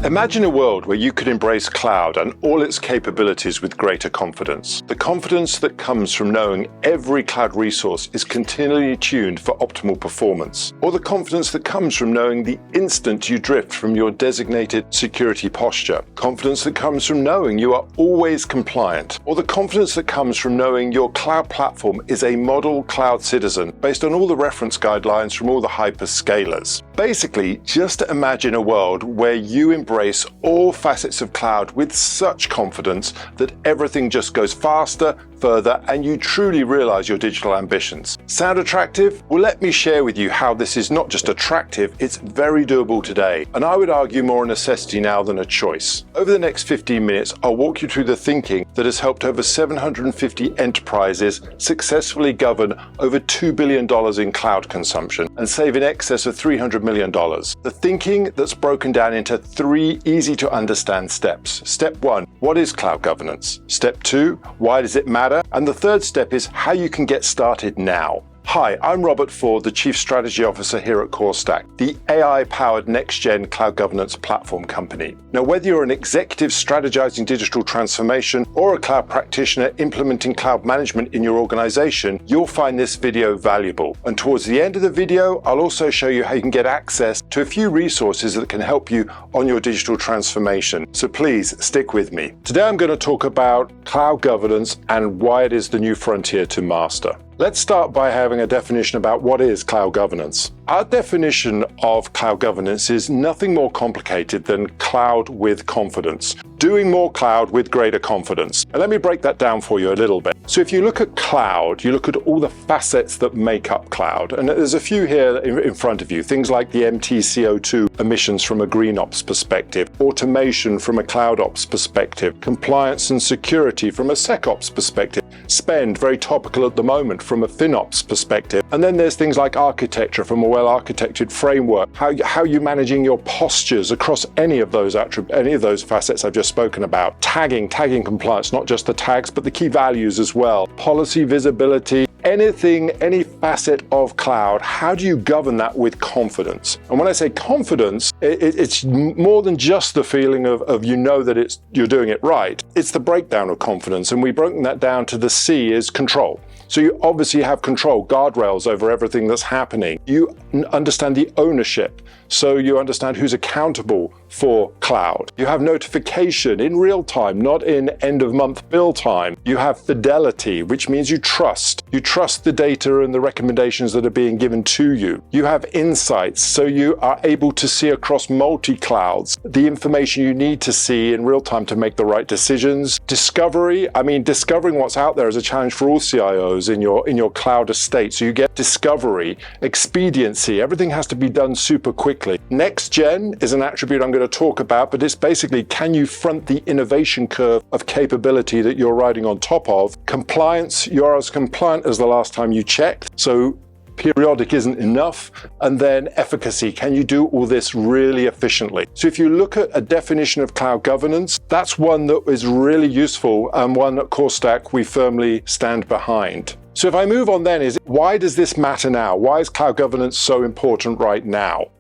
Imagine a world where you could embrace cloud and all its capabilities with greater confidence. The confidence that comes from knowing every cloud resource is continually tuned for optimal performance. Or the confidence that comes from knowing the instant you drift from your designated security posture. Confidence that comes from knowing you are always compliant. Or the confidence that comes from knowing your cloud platform is a model cloud citizen based on all the reference guidelines from all the hyperscalers. Basically, just imagine a world where you embrace all facets of cloud with such confidence that everything just goes faster, further, and you truly realize your digital ambitions. Sound attractive? Well, let me share with you how this is not just attractive, it's very doable today. And I would argue more a necessity now than a choice. Over the next 15 minutes, I'll walk you through the thinking that has helped over 750 enterprises successfully govern over $2 billion in cloud consumption and save in excess of $300 million. The thinking that's broken down into 3 easy to understand steps. Step 1, what is cloud governance? Step 2, why does it matter? And the third step is how you can get started now. Hi, I'm Robert Ford, the Chief Strategy Officer here at CoreStack, the AI-powered NextGen cloud governance platform company. Now, whether you're an executive strategizing digital transformation or a cloud practitioner implementing cloud management in your organization, you'll find this video valuable. And towards the end of the video, I'll also show you how you can get access to a few resources that can help you on your digital transformation. So please stick with me. Today, I'm going to talk about cloud governance and why it is the new frontier to master. Let's start by having a definition about what is cloud governance. Our definition of cloud governance is nothing more complicated than cloud with confidence. Doing more cloud with greater confidence. And let me break that down for you a little bit. So if you look at cloud, you look at all the facets that make up cloud. And there's a few here in front of you. Things like the MTCO2 emissions from a green ops perspective, automation from a cloud ops perspective, compliance and security from a SecOps perspective, spend, very topical at the moment, from a FinOps perspective. And then there's things like architecture from a well-architected framework, how you're managing your postures across any of those facets I've just spoken about. Tagging compliance, not just the tags, but the key values as well. Policy visibility, anything, any facet of cloud, how do you govern that with confidence? And when I say confidence, it's more than just the feeling of you know that you're doing it right. It's the breakdown of confidence, and we've broken that down to the C is control. So you obviously have control, guardrails over everything that's happening. You understand the ownership, so you understand who's accountable for cloud. You have notification in real time, not in end of month bill time. You have fidelity, which means you trust. You trust the data and the recommendations that are being given to you. You have insights, so you are able to see across multi-clouds the information you need to see in real time to make the right decisions. Discovery, discovering what's out there is a challenge for all CIOs in your cloud estate. So you get discovery, expediency, everything has to be done super quickly. NextGen is an attribute I'm going to talk about, but it's basically, can you front the innovation curve of capability that you're riding on top of? Compliance, you're as compliant as the last time you checked. So periodic isn't enough. And then efficacy, can you do all this really efficiently? So if you look at a definition of cloud governance, that's one that is really useful and one at CoreStack we firmly stand behind. So if I move on then, why does this matter now? Why is cloud governance so important right now?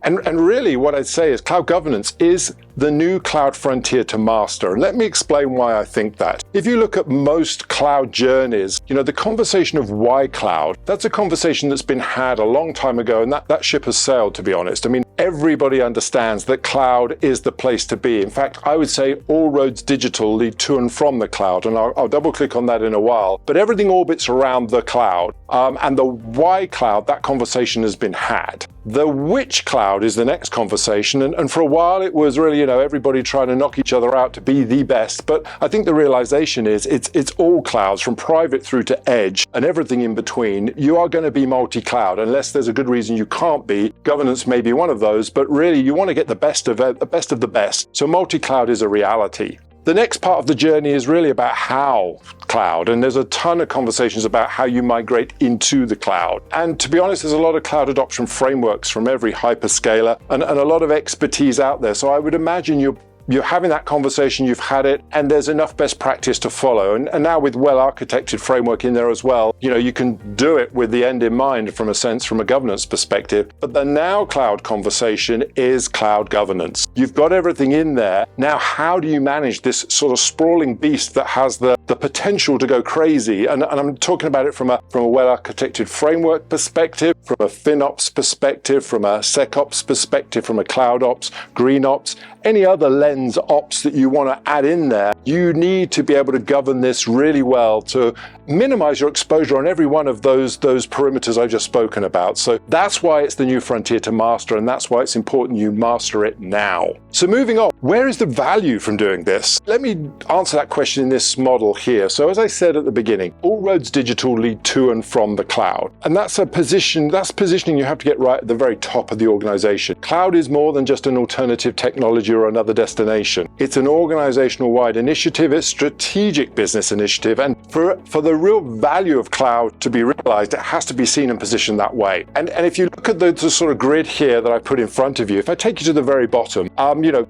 And really what I'd say is cloud governance is the new cloud frontier to master. And let me explain why I think that. If you look at most cloud journeys, the conversation of why cloud, that's a conversation that's been had a long time ago, and that ship has sailed, to be honest. Everybody understands that cloud is the place to be. In fact, I would say all roads digital lead to and from the cloud, and I'll double click on that in a while. But everything orbits around the cloud, and the why cloud, that conversation has been had. The which cloud is the next conversation, and for a while it was really everybody trying to knock each other out to be the best. But I think the realization is it's all clouds from private through to edge and everything in between. You are going to be multi-cloud unless there's a good reason you can't be. Governance may be one of those, but really you want to get the best of the best. So multi-cloud is a reality. The next part of the journey is really about how cloud, and there's a ton of conversations about how you migrate into the cloud. And to be honest, there's a lot of cloud adoption frameworks from every hyperscaler and a lot of expertise out there. So I would imagine you're you're having that conversation, you've had it, and there's enough best practice to follow. And now with well-architected framework in there as well, you can do it with the end in mind from a governance perspective. But the now cloud conversation is cloud governance. You've got everything in there. Now, how do you manage this sort of sprawling beast that has the potential to go crazy? And I'm talking about it from a well-architected framework perspective, from a FinOps perspective, from a SecOps perspective, from a cloud ops, green ops, any other lens ops that you want to add in there. You need to be able to govern this really well to minimize your exposure on every one of those perimeters I've just spoken about. So that's why it's the new frontier to master, and that's why it's important you master it now. So moving on, where is the value from doing this? Let me answer that question in this model here. So as I said at the beginning, all roads digital lead to and from the cloud. And that's positioning you have to get right at the very top of the organization. Cloud is more than just an alternative technology or another destination. It's an organizational-wide initiative, it's a strategic business initiative, and for the real value of cloud to be realized, it has to be seen and positioned that way. And if you look at the sort of grid here that I put in front of you, if I take you to the very bottom,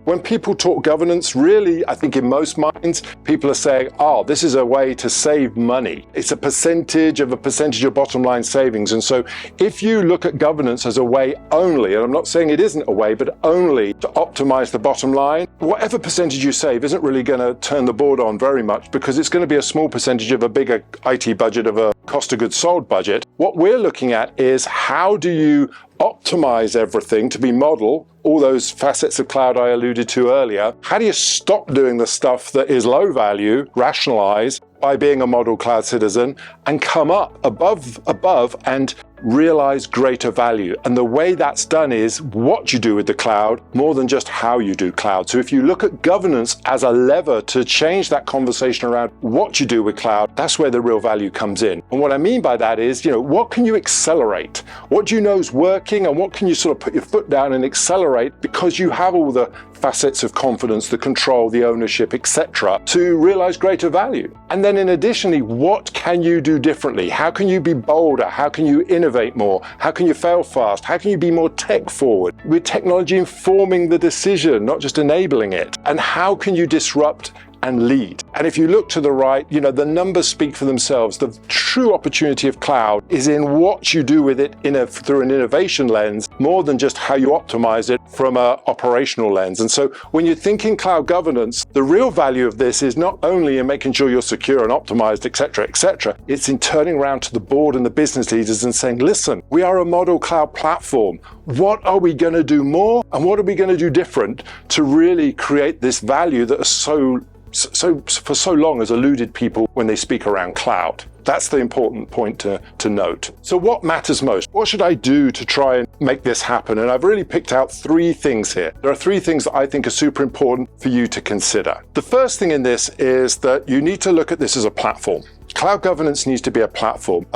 when people talk governance, really, I think in most minds, people are saying, oh, this is a way to save money. It's a percentage of bottom line savings. And so if you look at governance as a way only, and I'm not saying it isn't a way, but only to optimize the bottom line, whatever percentage you save isn't really going to turn the board on very much, because it's going to be a small percentage of a bigger IT budget, of a cost of goods sold budget. What we're looking at is, how do you optimize everything to be model all those facets of cloud I alluded to earlier? How do you stop doing the stuff that is low value, rationalize by being a model cloud citizen, and come up above and realize greater value? And the way that's done is what you do with the cloud more than just how you do cloud. So if you look at governance as a lever to change that conversation around what you do with cloud, that's where the real value comes in. And what I mean by that is, what can you accelerate? What do you know is working, and what can you sort of put your foot down and accelerate, because you have all the facets of confidence, the control, the ownership, etc., to realize greater value. And then in additionally, what can you do differently? How can you be bolder? How can you innovate more? How can you fail fast? How can you be more tech forward? With technology informing the decision, not just enabling it. And how can you disrupt and lead? And if you look to the right, the numbers speak for themselves. The true opportunity of cloud is in what you do with it through an innovation lens, more than just how you optimize it from an operational lens. And so when you're thinking cloud governance, the real value of this is not only in making sure you're secure and optimized, etc., it's in turning around to the board and the business leaders and saying, listen, we are a model cloud platform. What are we going to do more, and what are we going to do different to really create this value that is for so long has eluded people when they speak around cloud? That's the important point to note. So what matters most? What should I do to try and make this happen? And I've really picked out 3 things here. There are 3 things that I think are super important for you to consider. The first thing in this is that you need to look at this as a platform. Cloud governance needs to be a platform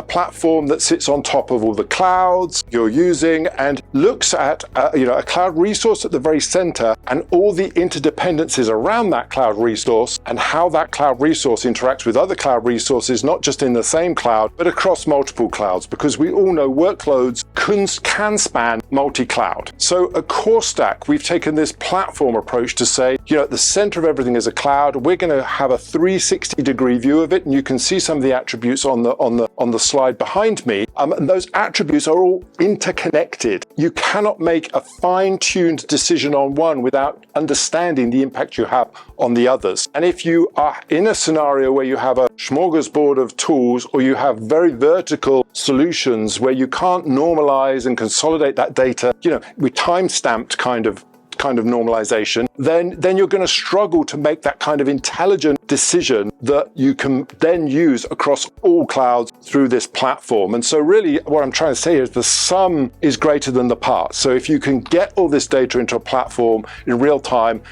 that sits on top of all the clouds you're using and looks at a cloud resource at the very center and all the interdependencies around that cloud resource, and how that cloud resource interacts with other cloud resources, not just in the same cloud, but across multiple clouds, because we all know workloads can span multi-cloud. So at Core Stack, we've taken this platform approach to say, at the center of everything is a cloud. We're going to have a 360-degree view of it, and you can see some of the attributes on the slide behind me, and those attributes are all interconnected. You cannot make a fine-tuned decision on one without understanding the impact you have on the others. And if you are in a scenario where you have a smorgasbord of tools, or you have very vertical solutions where you can't normalize and consolidate that data, with time-stamped kind of normalization, then you're going to struggle to make that kind of intelligent decision that you can then use across all clouds through this platform. And so really what I'm trying to say is the sum is greater than the parts. So if you can get all this data into a platform in real time,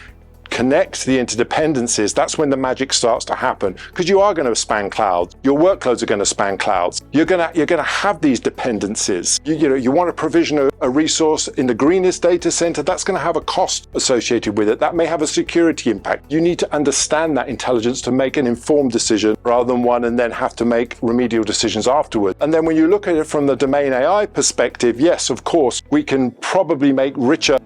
connect the interdependencies, that's when the magic starts to happen, because you are going to span clouds. Your workloads are going to span clouds. You're going to have these dependencies. You want to provision a resource in the greenest data center, that's going to have a cost associated with it. That may have a security impact. You need to understand that intelligence to make an informed decision rather than one and then have to make remedial decisions afterward. And then when you look at it from the domain AI perspective, yes, of course, we can probably make richer,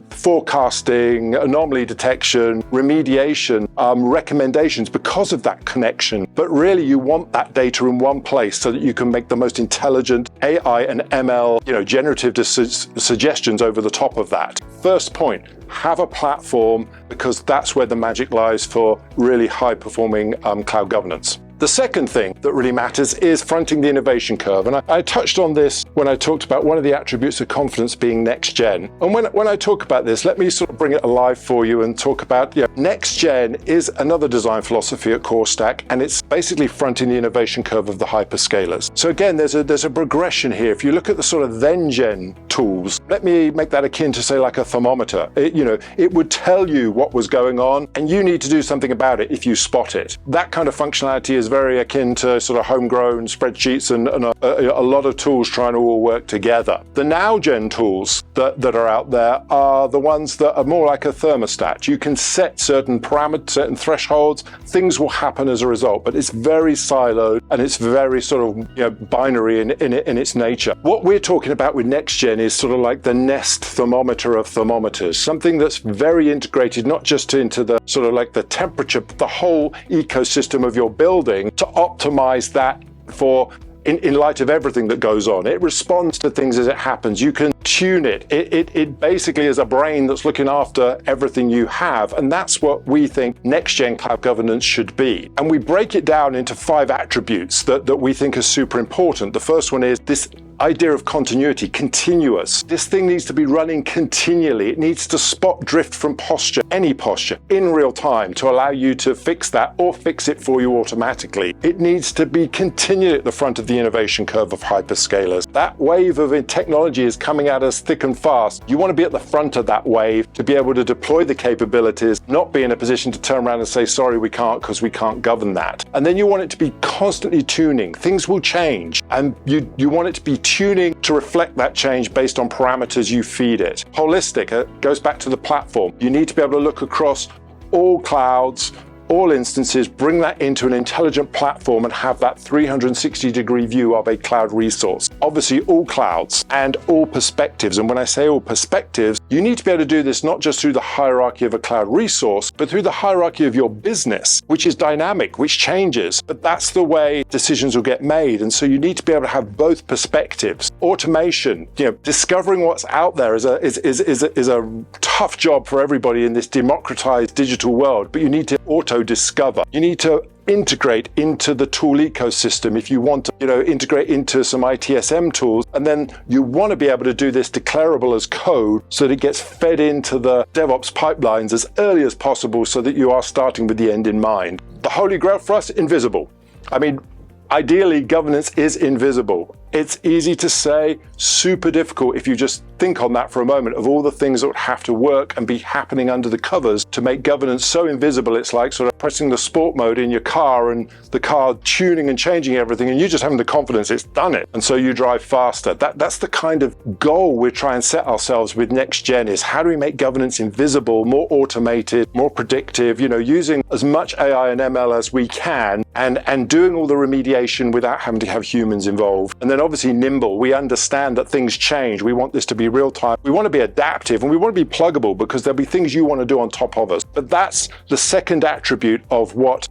forecasting, anomaly detection, detection, remediation, recommendations because of that connection. But really, you want that data in one place so that you can make the most intelligent AI and ML, generative suggestions over the top of that. First point, have a platform, because that's where the magic lies for really high-performing cloud governance. The second thing that really matters is fronting the innovation curve. And I touched on this when I talked about one of the attributes of confidence being NextGen. And when I talk about this, let me sort of bring it alive for you and talk about, NextGen is another design philosophy at CoreStack, and it's basically fronting the innovation curve of the hyperscalers. So again, there's a progression here. If you look at the sort of then-gen tools, let me make that akin to, say, like a thermometer. It would tell you what was going on, and you need to do something about it if you spot it. That kind of functionality is very akin to sort of homegrown spreadsheets and a lot of tools trying to all work together. The now-gen tools that are out there are the ones that are more like a thermostat. You can set certain parameters, certain thresholds, things will happen as a result, but it's very siloed and it's very sort of binary in its nature. What we're talking about with NextGen is sort of like the Nest thermometer of thermometers, something that's very integrated, not just into the sort of like the temperature, but the whole ecosystem of your building, to optimize that for in light of everything that goes on. It responds to things as it happens. You can tune it. It basically is a brain that's looking after everything you have, and that's what we think next-gen cloud governance should be. And we break it down into 5 attributes that we think are super important. The first one is this idea of continuity, continuous. This thing needs to be running continually. It needs to spot drift from posture, any posture, in real time to allow you to fix that or fix it for you automatically. It needs to be continually at the front of the innovation curve of hyperscalers. That wave of technology is coming at us thick and fast. You want to be at the front of that wave to be able to deploy the capabilities, not be in a position to turn around and say, sorry, we can't, because we can't govern that. And then you want it to be constantly tuning. Things will change, and you want it to be tuning to reflect that change based on parameters you feed it. Holistic, goes back to the platform. You need to be able to look across all clouds, all instances, bring that into an intelligent platform and have that 360-degree view of a cloud resource. Obviously, all clouds and all perspectives. And when I say all perspectives, you need to be able to do this not just through the hierarchy of a cloud resource, but through the hierarchy of your business, which is dynamic, which changes. But that's the way decisions will get made. And so you need to be able to have both perspectives. Automation, discovering what's out there is a tough job for everybody in this democratized digital world, but you need to auto-discover. You need to integrate into the tool ecosystem if you want to, integrate into some ITSM tools, and then you want to be able to do this declarable as code so that it gets fed into the DevOps pipelines as early as possible so that you are starting with the end in mind. The holy grail for us, invisible. Ideally, governance is invisible. It's easy to say, super difficult if you just think on that for a moment of all the things that would have to work and be happening under the covers to make governance so invisible. It's like sort of pressing the sport mode in your car and the car tuning and changing everything, and you just having the confidence it's done it. And so you drive faster. That's the kind of goal we're trying to set ourselves with NextGen, is how do we make governance invisible, more automated, more predictive, using as much AI and ML as we can and doing all the remediation without having to have humans involved. And then obviously nimble. We understand that things change. We want this to be real time. We want to be adaptive, and we want to be pluggable because there'll be things you want to do on top of us. But that's the second attribute of what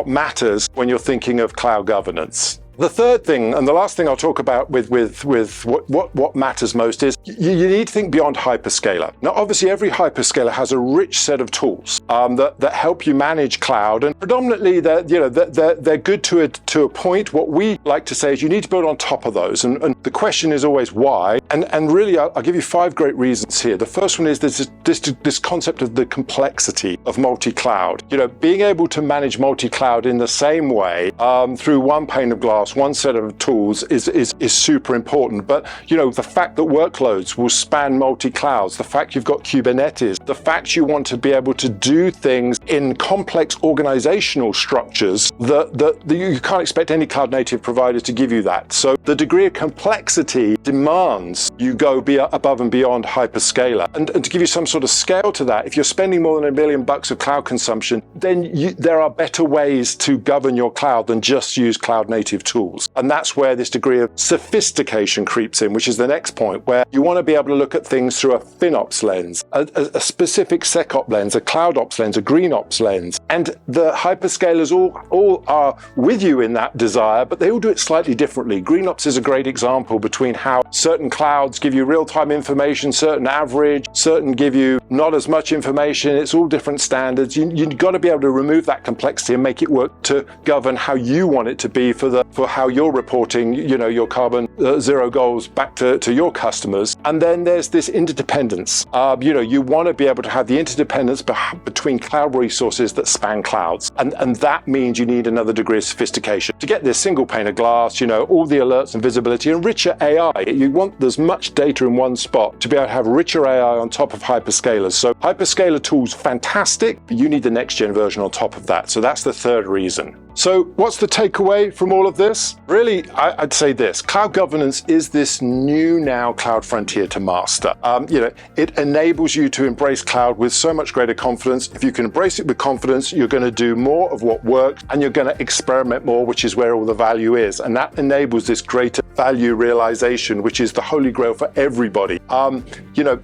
matters when you're thinking of cloud governance. The third thing, and the last thing I'll talk about with what matters most, is you need to think beyond hyperscaler. Now, obviously, every hyperscaler has a rich set of tools that help you manage cloud, and predominantly they're good to a point. What we like to say is you need to build on top of those, and the question is always why. And really, I'll give you 5 great reasons here. The first one is this concept of the complexity of multi-cloud. Being able to manage multi-cloud in the same way through one pane of glass, one set of tools is super important. But the fact that workloads will span multi-clouds, the fact you've got Kubernetes, the fact you want to be able to do things in complex organizational structures that you can't expect any cloud native provider to give you that. So the degree of complexity demands you go above and beyond hyperscaler. And to give you some sort of scale to that, if you're spending more than $1 billion of cloud consumption, then there are better ways to govern your cloud than just use cloud native tools. tools. And that's where this degree of sophistication creeps in, which is the next point, where you want to be able to look at things through a FinOps lens, a specific SecOps lens, a CloudOps lens, a GreenOps lens. And the hyperscalers all are with you in that desire, but they all do it slightly differently. GreenOps is a great example between how certain clouds give you real-time information, certain average, certain give you not as much information. It's all different standards. You've got to be able to remove that complexity and make it work to govern how you want it to be for how you're reporting, your carbon zero goals back to your customers. And then there's this interdependence. You want to be able to have the interdependence between cloud resources that span clouds. And that means you need another degree of sophistication. To get this single pane of glass, all the alerts and visibility and richer AI. You want there's much data in one spot to be able to have richer AI on top of hyperscalers. So hyperscaler tools, fantastic, but you need the next gen version on top of that. So that's the third reason. So what's the takeaway from all of this? Really, I'd say this. Cloud governance is this new now cloud frontier to master. It enables you to embrace cloud with so much greater confidence. If you can embrace it with confidence, you're going to do more of what works and you're going to experiment more, which is where all the value is. And that enables this greater value realization, which is the holy grail for everybody.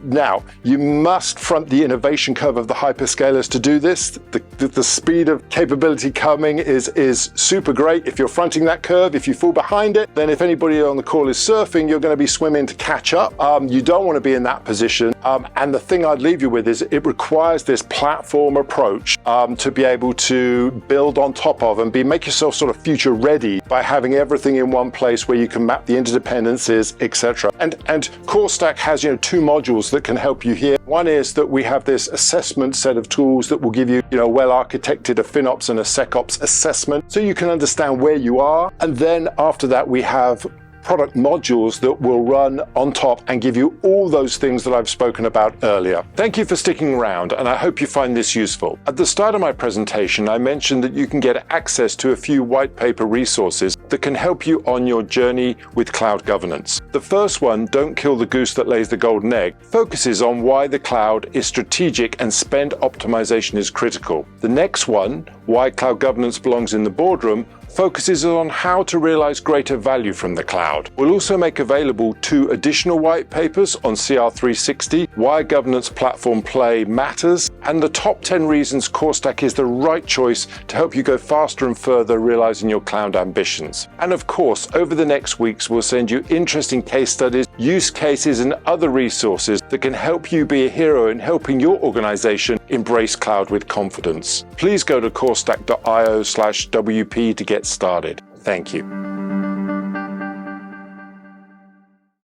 Now you must front the innovation curve of the hyperscalers to do this. The speed of capability coming is super great. If you're fronting that curve, if you fall behind it, then if anybody on the call is surfing, you're going to be swimming to catch up. You don't want to be in that position. And the thing I'd leave you with is it requires this platform approach to be able to build on top of and make yourself sort of future ready by having everything in one place where you can map the interdependencies, etc. And CoreStack has two modules that can help you here. One is that we have this assessment set of tools that will give you well architected a FinOps and a SecOps assessment, so you can understand where you are. And then after that, we have product modules that will run on top and give you all those things that I've spoken about earlier. Thank you for sticking around, and I hope you find this useful. At the start of my presentation, I mentioned that you can get access to a few white paper resources that can help you on your journey with cloud governance. The first one, Don't Kill the Goose That Lays the Golden Egg, focuses on why the cloud is strategic and spend optimization is critical. The next one, Why Cloud Governance Belongs in the Boardroom, focuses on how to realize greater value from the cloud. We'll also make available 2 additional white papers on CR360, Why Governance Platform Play Matters, and the top 10 reasons CoreStack is the right choice to help you go faster and further realizing your cloud ambitions. And of course, over the next weeks, we'll send you interesting case studies, use cases, and other resources that can help you be a hero in helping your organization embrace cloud with confidence. Please go to corestack.io/WP to get started. Thank you.